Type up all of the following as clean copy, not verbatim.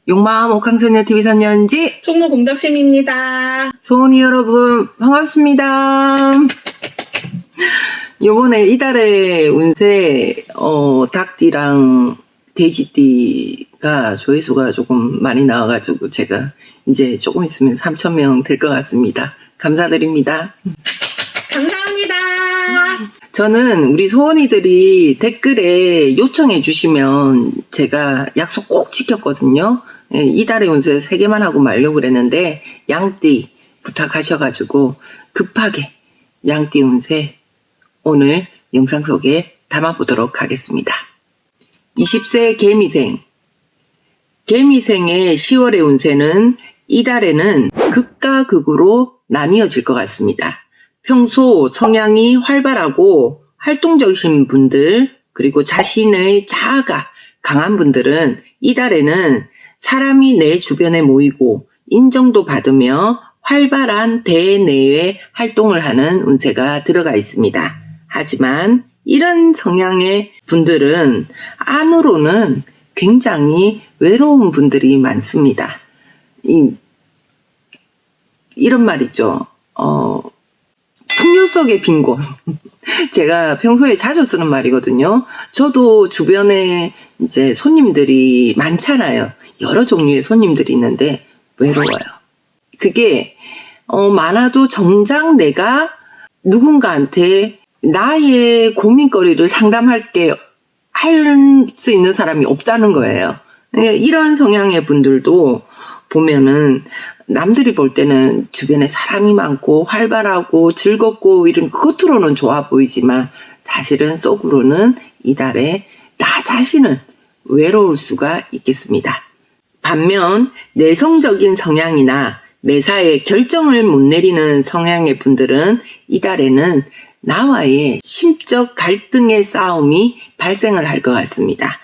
용마음 옥황소녀 TV 선녀인지 총무 공덕심입니다. 소은이 여러분 반갑습니다. 요번에 이달의 운세 닭띠랑 돼지띠가 조회수가 조금 많이 나와가지고 제가 이제 조금 있으면 3,000명 될 것 같습니다. 감사드립니다. 감사합니다. 저는 우리 소은이들이 댓글에 요청해 주시면 제가 약속 꼭 지켰거든요. 예, 이달의 운세 3개만 하고 말려고 그랬는데 양띠 부탁하셔가지고 급하게 양띠 운세 오늘 영상 속에 담아보도록 하겠습니다. 20세 개미생. 개미생의 10월의 운세는 이달에는 극과 극으로 나뉘어질 것 같습니다. 평소 성향이 활발하고 활동적이신 분들, 그리고 자신의 자아가 강한 분들은 이달에는 사람이 내 주변에 모이고 인정도 받으며 활발한 대내외 활동을 하는 운세가 들어가 있습니다. 하지만 이런 성향의 분들은 안으로는 굉장히 외로운 분들이 많습니다. 이런 말 있죠. 풍요 속의 빈곤. 제가 평소에 자주 쓰는 말이거든요. 저도 주변에 이제 손님들이 많잖아요. 여러 종류의 손님들이 있는데 외로워요. 그게 많아도 정작 내가 누군가한테 나의 고민거리를 상담할 수 있는 사람이 없다는 거예요. 이런 성향의 분들도 보면은 남들이 볼 때는 주변에 사람이 많고 활발하고 즐겁고 이런 겉으로는 좋아 보이지만 사실은 속으로는 이달에 나 자신은 외로울 수가 있겠습니다. 반면 내성적인 성향이나 매사에 결정을 못 내리는 성향의 분들은 이달에는 나와의 심적 갈등의 싸움이 발생을 할 것 같습니다.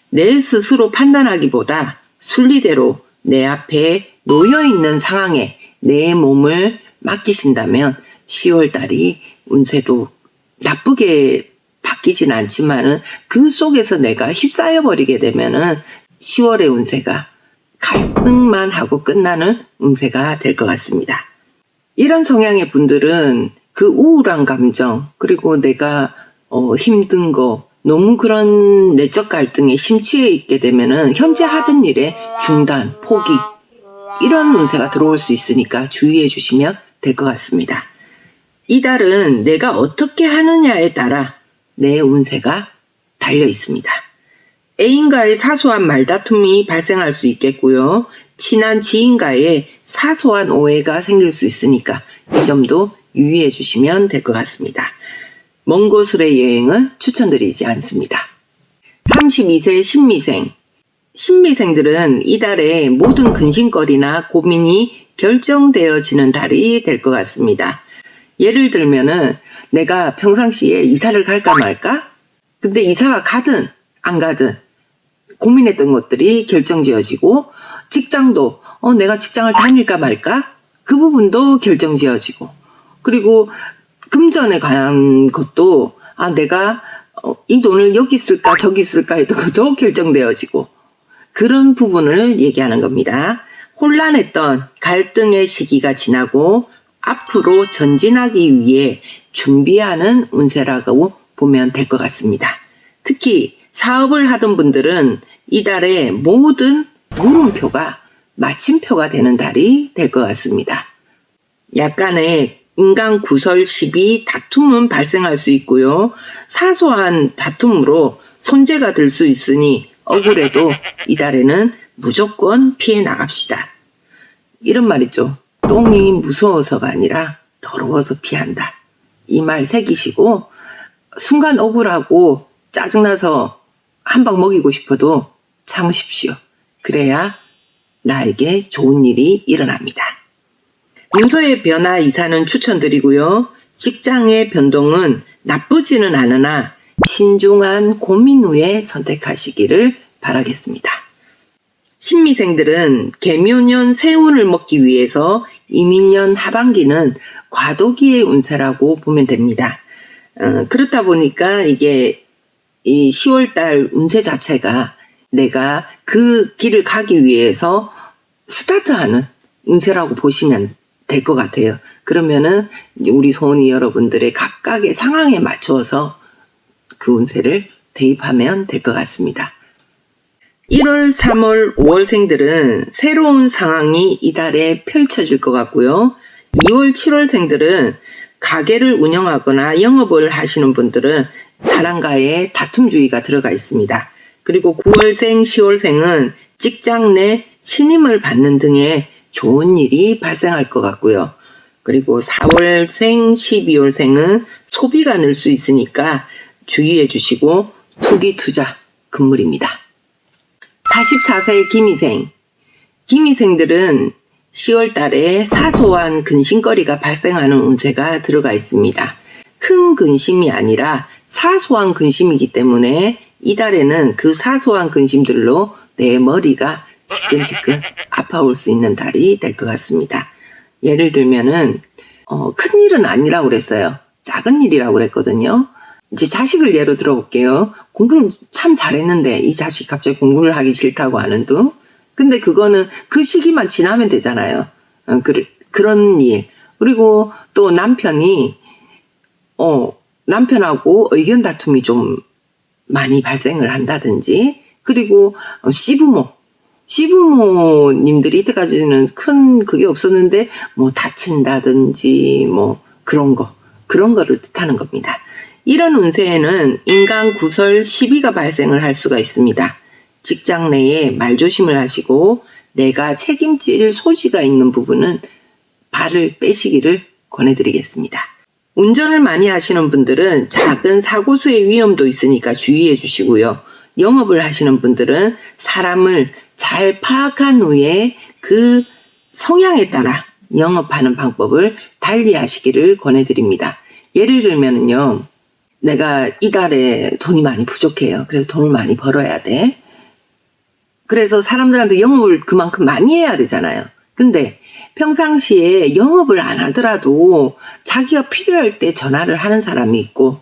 내 스스로 판단하기보다 순리대로 내 앞에 놓여있는 상황에 내 몸을 맡기신다면 10월달이 운세도 나쁘게 바뀌진 않지만은 그 속에서 내가 휩싸여 버리게 되면은 10월의 운세가 갈등만 하고 끝나는 운세가 될 것 같습니다. 이런 성향의 분들은 그 우울한 감정, 그리고 내가 힘든 거, 너무 그런 내적 갈등에 심취해 있게 되면은 현재 하던 일에 중단, 포기, 이런 운세가 들어올 수 있으니까 주의해 주시면 될 것 같습니다. 이달은 내가 어떻게 하느냐에 따라 내 운세가 달려 있습니다. 애인과의 사소한 말다툼이 발생할 수 있겠고요. 친한 지인과의 사소한 오해가 생길 수 있으니까 이 점도 유의해 주시면 될 것 같습니다. 먼 곳으로의 여행은 추천드리지 않습니다. 32세 신미생. 신미생들은 이달에 모든 근심거리나 고민이 결정되어지는 달이 될 것 같습니다. 예를 들면은 내가 평상시에 이사를 갈까 말까? 근데 이사가 가든 안 가든 고민했던 것들이 결정지어지고, 직장도 내가 직장을 다닐까 말까? 그 부분도 결정지어지고, 그리고 금전에 관한 것도 내가 이 돈을 여기 쓸까 저기 쓸까 했던 것도 결정되어지고, 그런 부분을 얘기하는 겁니다. 혼란했던 갈등의 시기가 지나고 앞으로 전진하기 위해 준비하는 운세라고 보면 될 것 같습니다. 특히 사업을 하던 분들은 이달에 모든 물음표가 마침표가 되는 달이 될 것 같습니다. 약간의 인간 구설 시비 다툼은 발생할 수 있고요. 사소한 다툼으로 손재가 될 수 있으니 억울해도 이달에는 무조건 피해 나갑시다. 이런 말 있죠. 똥이 무서워서가 아니라 더러워서 피한다. 이 말 새기시고, 순간 억울하고 짜증나서 한 방 먹이고 싶어도 참으십시오. 그래야 나에게 좋은 일이 일어납니다. 문서의 변화 이사는 추천드리고요. 직장의 변동은 나쁘지는 않으나 신중한 고민 후에 선택하시기를 바라겠습니다. 신미생들은 개묘년 새운을 먹기 위해서 이민년 하반기는 과도기의 운세라고 보면 됩니다. 그렇다 보니까 이게 이 10월달 운세 자체가 내가 그 길을 가기 위해서 스타트하는 운세라고 보시면 될 것 같아요. 그러면은 이제 우리 소원이 여러분들의 각각의 상황에 맞춰서 그 운세를 대입하면 될 것 같습니다. 1월, 3월, 5월생들은 새로운 상황이 이달에 펼쳐질 것 같고요. 2월, 7월생들은 가게를 운영하거나 영업을 하시는 분들은 사람과의 다툼 주의가 들어가 있습니다. 그리고 9월생, 10월생은 직장 내 신임을 받는 등의 좋은 일이 발생할 것 같고요. 그리고 4월생, 12월생은 소비가 늘 수 있으니까 주의해 주시고 투기 투자 금물입니다. 44세 기미생. 기미생들은 10월 달에 사소한 근심거리가 발생하는 운세가 들어가 있습니다. 큰 근심이 아니라 사소한 근심이기 때문에 이달에는 그 사소한 근심들로 내 머리가 지끈지끈 아파올 수 있는 달이 될 것 같습니다. 예를 들면은 큰 일은 아니라고 그랬어요. 작은 일이라고 그랬거든요. 이제 자식을 예로 들어볼게요. 공부는 참 잘했는데 이 자식이 갑자기 공부를 하기 싫다고 하는 둥. 근데 그거는 그 시기만 지나면 되잖아요. 그런 일. 그리고 또 남편이 남편하고 의견 다툼이 좀 많이 발생을 한다든지, 그리고 시부모님들이 이때까지는 큰 그게 없었는데 뭐 다친다든지 뭐 그런 거를 뜻하는 겁니다. 이런 운세에는 인간 구설 시비가 발생을 할 수가 있습니다. 직장 내에 말조심을 하시고 내가 책임질 소지가 있는 부분은 발을 빼시기를 권해드리겠습니다. 운전을 많이 하시는 분들은 작은 사고수의 위험도 있으니까 주의해 주시고요. 영업을 하시는 분들은 사람을 잘 파악한 후에 그 성향에 따라 영업하는 방법을 달리 하시기를 권해드립니다. 예를 들면요, 내가 이달에 돈이 많이 부족해요. 그래서 돈을 많이 벌어야 돼. 그래서 사람들한테 영업을 그만큼 많이 해야 되잖아요. 근데 평상시에 영업을 안 하더라도 자기가 필요할 때 전화를 하는 사람이 있고,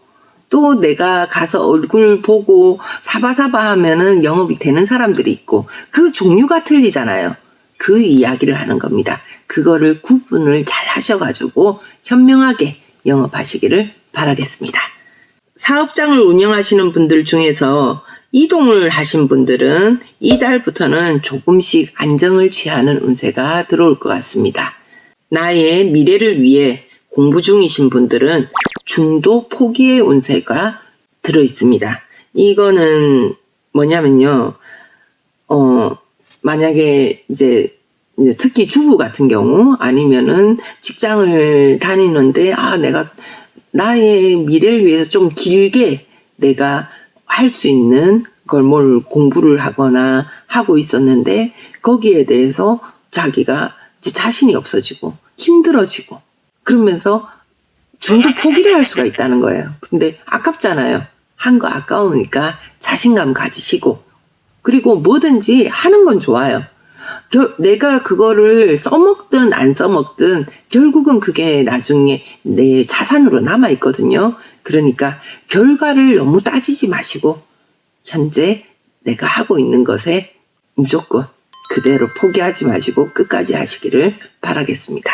또 내가 가서 얼굴 보고 사바사바 하면은 영업이 되는 사람들이 있고, 그 종류가 틀리잖아요. 그 이야기를 하는 겁니다. 그거를 구분을 잘 하셔가지고 현명하게 영업하시기를 바라겠습니다. 사업장을 운영하시는 분들 중에서 이동을 하신 분들은 이달부터는 조금씩 안정을 취하는 운세가 들어올 것 같습니다. 나의 미래를 위해 공부 중이신 분들은 중도 포기의 운세가 들어 있습니다. 이거는 뭐냐면요, 만약에 이제 특히 주부 같은 경우, 아니면은 직장을 다니는데 내가 나의 미래를 위해서 좀 길게 내가 할 수 있는 걸 뭘 공부를 하거나 하고 있었는데 거기에 대해서 자기가 이제 자신이 없어지고 힘들어지고 그러면서 중도 포기를 할 수가 있다는 거예요. 근데 아깝잖아요. 한 거 아까우니까 자신감 가지시고, 그리고 뭐든지 하는 건 좋아요. 내가 그거를 써먹든 안 써먹든 결국은 그게 나중에 내 자산으로 남아있거든요. 그러니까 결과를 너무 따지지 마시고 현재 내가 하고 있는 것에 무조건 그대로 포기하지 마시고 끝까지 하시기를 바라겠습니다.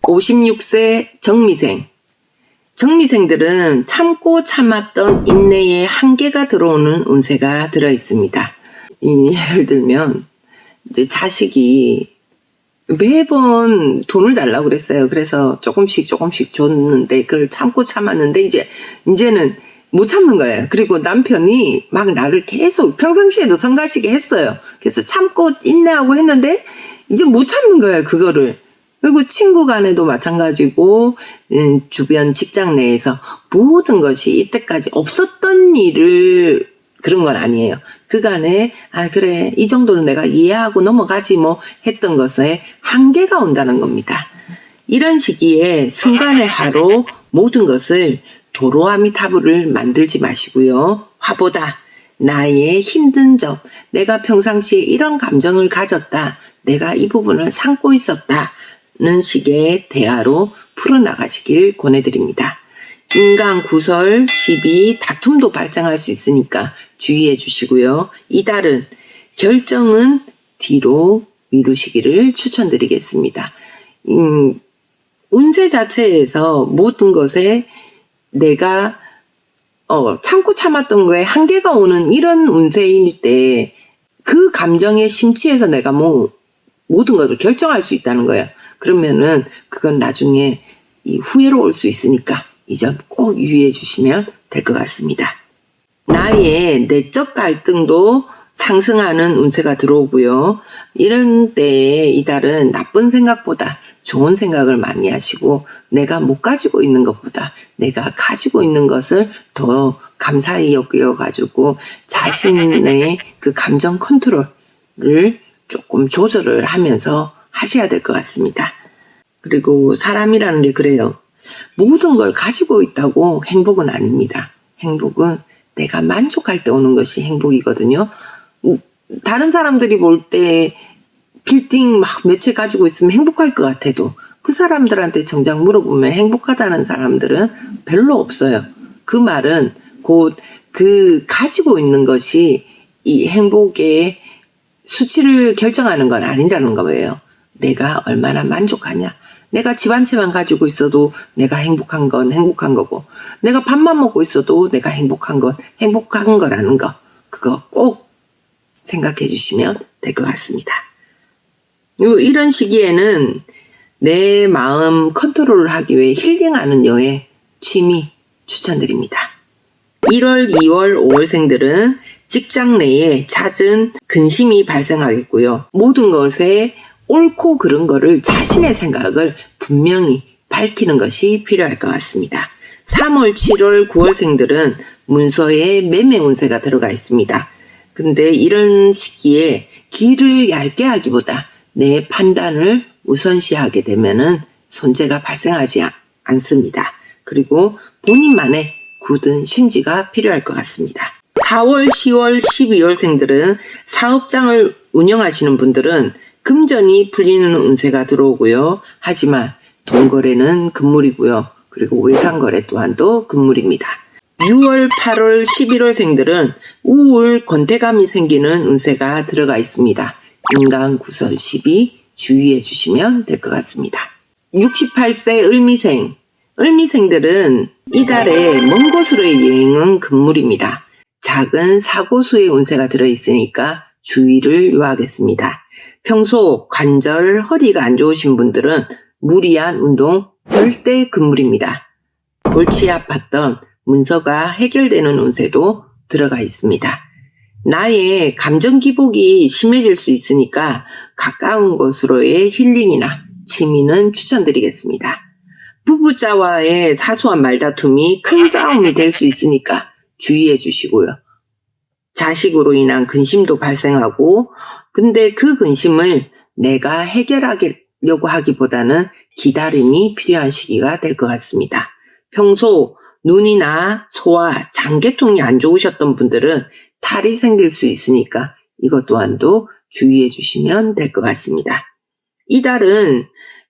56세 정미생. 정미생들은 참고 참았던 인내의 한계가 들어오는 운세가 들어 있습니다. 예를 들면 이제 자식이 매번 돈을 달라고 그랬어요. 그래서 조금씩 줬는데 그걸 참고 참았는데 이제는 못 참는 거예요. 그리고 남편이 막 나를 계속 평상시에도 성가시게 했어요. 그래서 참고 인내하고 했는데 이제 못 참는 거예요, 그거를. 그리고 친구 간에도 마찬가지고 주변 직장 내에서 모든 것이 이때까지 없었던 일을, 그런 건 아니에요. 그간에 그래 이 정도는 내가 이해하고 넘어가지 뭐 했던 것에 한계가 온다는 겁니다. 이런 시기에 순간의 화로 모든 것을 도로아미타불을 만들지 마시고요. 화보다 나의 힘든 점, 내가 평상시에 이런 감정을 가졌다, 내가 이 부분을 참고 있었다는 식의 대화로 풀어나가시길 권해드립니다. 인간 구설, 시비, 다툼도 발생할 수 있으니까 주의해 주시고요. 이달은 결정은 뒤로 미루시기를 추천드리겠습니다. 운세 자체에서 모든 것에 내가 참고 참았던 거에 한계가 오는 이런 운세일 때 그 감정에 심취해서 내가 모든 것을 결정할 수 있다는 거예요. 그러면은 그건 나중에 이 후회로 올 수 있으니까 이 점 꼭 유의해 주시면 될 것 같습니다. 나의 내적 갈등도 상승하는 운세가 들어오고요. 이런 때에 이달은 나쁜 생각보다 좋은 생각을 많이 하시고 내가 못 가지고 있는 것보다 내가 가지고 있는 것을 더 감사히 여겨가지고 자신의 그 감정 컨트롤을 조금 조절을 하면서 하셔야 될 것 같습니다. 그리고 사람이라는 게 그래요. 모든 걸 가지고 있다고 행복은 아닙니다. 행복은 내가 만족할 때 오는 것이 행복이거든요. 다른 사람들이 볼 때 빌딩 막 몇 채 가지고 있으면 행복할 것 같아도 그 사람들한테 정작 물어보면 행복하다는 사람들은 별로 없어요. 그 말은 곧 그 가지고 있는 것이 이 행복의 수치를 결정하는 건 아니라는 거예요. 내가 얼마나 만족하냐. 내가 집 한 채만 가지고 있어도 내가 행복한 건 행복한 거고 내가 밥만 먹고 있어도 내가 행복한 건 행복한 거라는 거 그거 꼭 생각해 주시면 될 것 같습니다. 이런 시기에는 내 마음 컨트롤을 하기 위해 힐링하는 여행, 취미 추천드립니다. 1월, 2월, 5월생들은 직장 내에 잦은 근심이 발생하겠고요. 모든 것에 옳고 그른 거를 자신의 생각을 분명히 밝히는 것이 필요할 것 같습니다. 3월, 7월, 9월생들은 문서에 매매 운세가 들어가 있습니다. 근데 이런 시기에 길을 얇게 하기보다 내 판단을 우선시하게 되면은 손재가 발생하지 않습니다. 그리고 본인만의 굳은 심지가 필요할 것 같습니다. 4월, 10월, 12월생들은 사업장을 운영하시는 분들은 금전이 풀리는 운세가 들어오고요. 하지만 돈거래는 금물이고요. 그리고 외상거래 또한도 금물입니다. 6월, 8월, 11월생들은 우울, 권태감이 생기는 운세가 들어가 있습니다. 인간 구설 시비 주의해 주시면 될 것 같습니다. 68세 을미생들은 이달에 먼 곳으로의 여행은 금물입니다. 작은 사고수의 운세가 들어있으니까 주의를 요하겠습니다. 평소 관절, 허리가 안 좋으신 분들은 무리한 운동 절대 금물입니다. 골치 아팠던 문서가 해결되는 운세도 들어가 있습니다. 나의 감정 기복이 심해질 수 있으니까 가까운 곳으로의 힐링이나 취미는 추천드리겠습니다. 부부자와의 사소한 말다툼이 큰 싸움이 될 수 있으니까 주의해 주시고요. 자식으로 인한 근심도 발생하고 근데 그 근심을 내가 해결하려고 하기보다는 기다림이 필요한 시기가 될 것 같습니다. 평소 눈이나 소화, 장계통이 안 좋으셨던 분들은 탈이 생길 수 있으니까 이것 또한도 주의해 주시면 될 것 같습니다. 이달은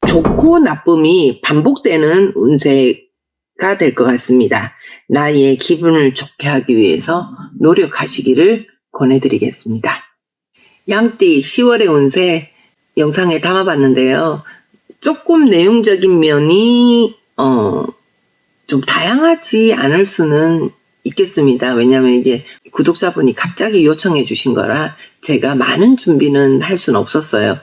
좋고 나쁨이 반복되는 운세가 될 것 같습니다. 나의 기분을 좋게 하기 위해서 노력하시기를 권해드리겠습니다. 양띠 10월의 운세 영상에 담아봤는데요. 조금 내용적인 면이 좀 다양하지 않을 수는 있겠습니다. 왜냐하면 이게 구독자분이 갑자기 요청해 주신 거라 제가 많은 준비는 할 수는 없었어요.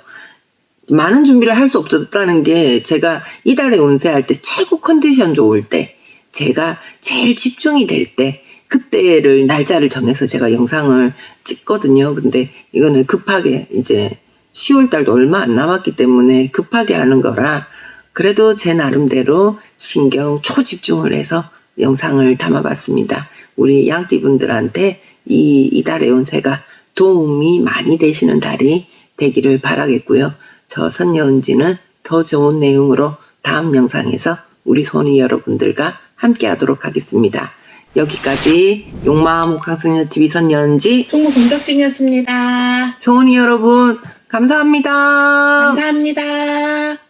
많은 준비를 할 수 없었다는 게 제가 이달에 운세할 때 최고 컨디션 좋을 때 제가 제일 집중이 될 때 그때를 날짜를 정해서 제가 영상을 찍거든요. 근데 이거는 급하게 이제 10월 달도 얼마 안 남았기 때문에 급하게 하는 거라 그래도 제 나름대로 신경 초집중을 해서 영상을 담아봤습니다. 우리 양띠분들한테 이달의 운세가 도움이 많이 되시는 달이 되기를 바라겠고요. 저 선녀은지는 더 좋은 내용으로 다음 영상에서 우리 손이 여러분들과 함께 하도록 하겠습니다. 여기까지 용마음 옥황선녀 TV 선녀은지 총무 공덕신이었습니다. 성은이 여러분 감사합니다. 감사합니다.